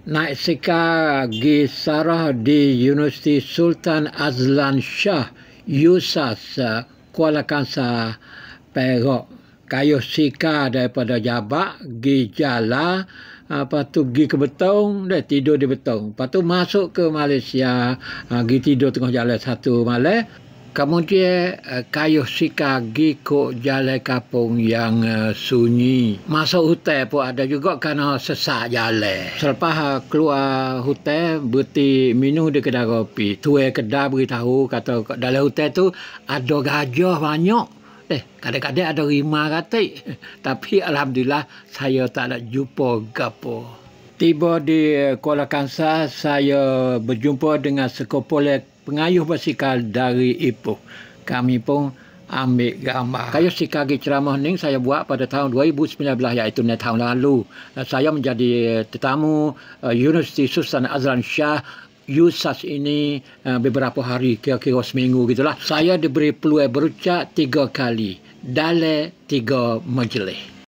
naik sikar gi Sarah di Universiti Sultan Azlan Shah USAS Kuala Kangsar Perak. Kayuh sikar daripada Jabak gi Jala, lepas tu gi ke Betong, dia tidur di Betong. Lepas tu masuk ke Malaysia, gi tidur tengah jalan satu malam. Kemudian kayuh sikar gi ke jalan kampung yang sunyi. Masuk hutan pun ada juga kerana sesak jalan. Selepas keluar hutan, berhenti minum di kedai kopi. Tuan kedai beritahu kata dalam hutan tu ada gajah banyak. Kadang-kadang ada rimau katik. Tapi Alhamdulillah saya tak nak jumpa gapo. Tiba di Kuala Kangsar, saya berjumpa dengan sekumpulan pengayuh basikal dari Ipoh. Kami pun ambil gambar. Kayuh sikar gi ceramah ni saya buat pada tahun 2019, iaitu tahun lalu. Saya menjadi tetamu Universiti Sultan Azlan Shah USAS ini beberapa hari, kira-kira seminggu gitulah. Saya diberi peluang berucap 3 kali dalam 3 majlis.